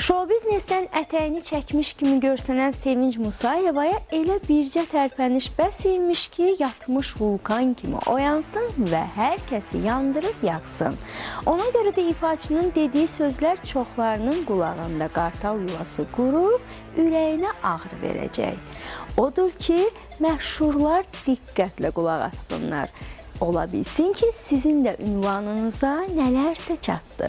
Show biznesdən ətəyini çəkmiş kimi görsənən Sevinç Musayevaya elə bircə tərpəniş bəs imiş ki, yatmış vulkan kimi oyansın və hər kəsi yandırıb yaxsın. Ona görə də ifaçının dediyi sözlər çoxlarının qulağında qartal yuvası qurub, ürəyinə ağrı verəcək. Odur ki, məşhurlar diqqətlə qulaq assınlar. Ola bilsin ki, sizin də ünvanınıza nələrsə çatdı.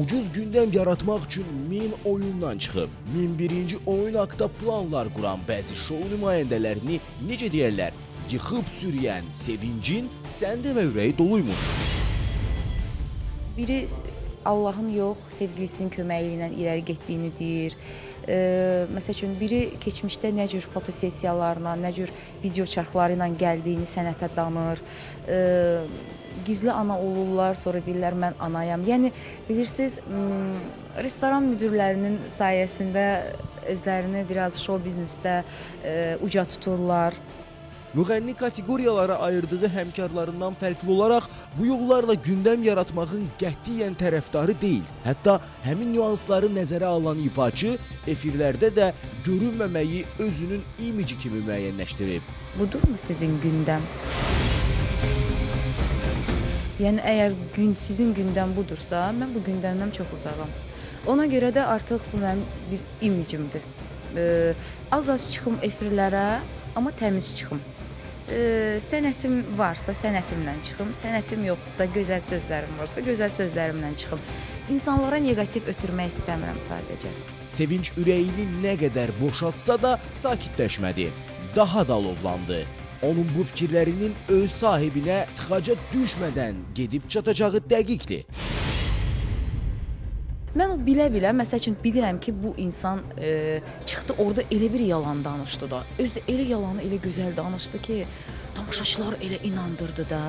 Ucuz gündem yaratmaq üçün 1000 oyundan çıxıb, 1001-ci oyun haqda planlar quran bəzi şou nümayəndələrini, necə deyərlər, yıxıb sürüyən Sevincin sən demə ürəyi doluymuş. Biri Allahın yox, sevgilisinin köməyi ilə irəli getdiyini deyir. Məsəl üçün, biri keçmişdə nə cür fotosessiyalarla, nə cür video çarxları ilə gəldiyini sənətə danır. Gizli ana olurlar, sonra deyirlər mən anayam. Yəni, bilirsiniz, restoran müdürlərinin sayəsində özlərini biraz show biznesdə uca tuturlar. Müğənni kateqoriyalara ayırdığı həmkarlarından fərqli olaraq bu yollarla gündəm yaratmağın qətiyyən tərəfdarı deyil. Hətta həmin nüansları nəzərə alan ifaçı efirlərdə də görünməməyi özünün imici kimi müəyyənləşdirib. Budurmu sizin gündəm? Yəni, əgər sizin gündəm budursa, mən bu gündəmdən çox uzağam. Ona görə də artıq bu mənim bir imicimdir. Az-az çıxım efirlərə, amma təmiz çıxım. Sənətim varsa, sənətimlə çıxım. Sənətim yoxdursa, gözəl sözlərim varsa, gözəl sözlərimlə çıxım. İnsanlara negativ ötürmək istəmirəm sadəcə. Sevinç ürəyini nə qədər boşaltsa da sakitləşmədi. Daha da alovlandı. Onun bu fikirlərinin öz sahibinə tıxaca düşmədən gedib çatacağı dəqiqdir. Mən o bilə-bilə, məsəl üçün bilirəm ki, bu insan çıxdı orada elə bir yalan danışdı da. Özü elə yalanı elə gözəl danışdı ki, tamaşaçılar elə inandırdı da.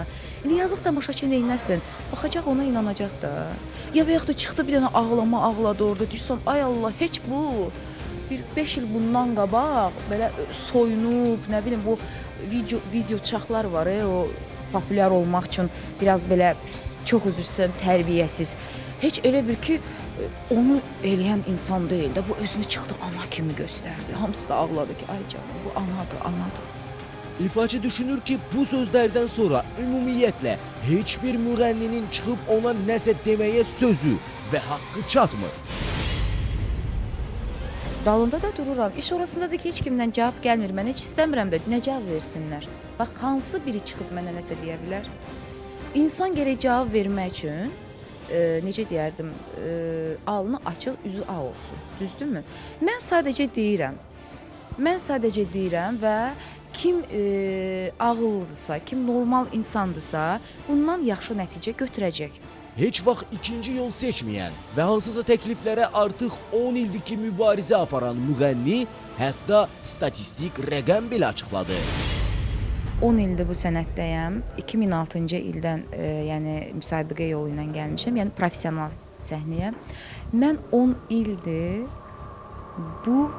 İndi yazıq tamaşaçı neynəsin? Baxacaq ona inanacaq da. Ya və yaxud da çıxdı bir dənə ağlama ağladı orada. Deyirsən, ay Allah, heç bu. Bir 5 il bundan qabaq belə soyunub, nə bilim, bu video çaxlar var, o populyar olmaq üçün biraz belə, çox üzr istəyirəm, tərbiyəsiz. Heç elə bir ki, onu eləyən insan deyil də, bu özünü çıxdı ana kimi göstərdi. Hamısı da ağladı ki, ay canım, bu anadır, anadır. İfaçı düşünür ki, bu sözlərdən sonra ümumiyyətlə heç bir müğənninin çıxıb ona nəsə deməyə sözü və haqqı çatmır. Dalında da dururam. İş orasındadır ki, heç kimdən cavab gəlmir. Mən heç istəmirəm də nə cavab versinlər. Bax, hansı biri çıxıb mənə nəsə deyə bilər? İnsan gərək cavab vermək üçün, necə deyərdim, alnı açıq, üzü ağ olsun. Düzdürmü? Mən sadəcə deyirəm və kim ağıllıdırsa, kim normal insandırsa, bundan yaxşı nəticə götürəcək. Heç vaxt ikinci yol seçməyən və hansısa təkliflərə artıq 10 ildir ki, mübarizə aparan müğənni hətta statistik rəqəm belə açıqladı. 10 ildir bu sənətdəyəm. 2006-cı ildən yəni müsabiqə yolu ilə gəlmişəm, yəni professional səhnəyə. Mən 10 ildir bu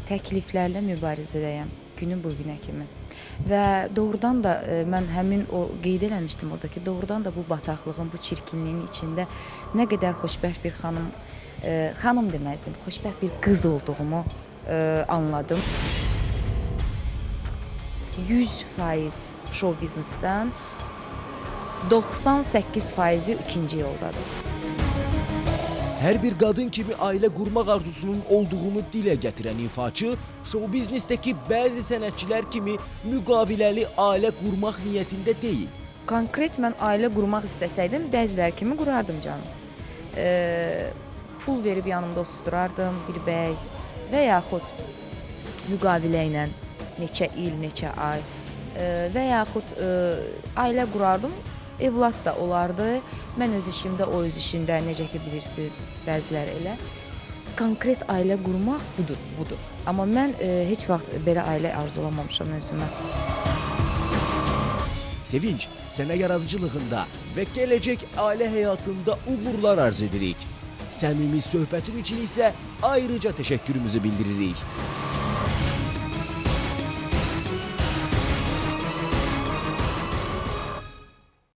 təkliflərlə mübarizədəyəm, günün bu günə kimi. Və doğrudan da mən həmin o qeyd eləmişdim orada ki, doğrudan da bu bataqlığın, bu çirkinliyin içində nə qədər xoşbəxt bir xanım deməzdim, xoşbəxt bir qız olduğumu anladım. 100% show biznesdən 98%-i ikinci yoldadır. Hər bir qadın kimi ailə qurmaq arzusunun olduğunu dilə gətirən ifaçı, show biznesdəki bəzi sənətçilər kimi müqaviləli ailə qurmaq niyyətində deyil. Konkret mən ailə qurmaq istəsəydim, bəzilər kimi qurardım canım. Pul verib yanımda oturardım, bir bəy və yaxud müqavilə ilə neçə il, neçə ay və yaxud ailə qurardım. Evlad da olardı. Mən öz işimdə, o öz işində, necə ki bilirsiniz, bəzilər elə. Konkret ailə qurmaq budur. Amma mən heç vaxt belə ailə arzulamamışam özümə. Sevinç, sənə yaradıcılığında və gələcək ailə həyatında uğurlar arz edirik. Səmimi söhbətin üçün isə ayrıca təşəkkürümüzü bildiririk.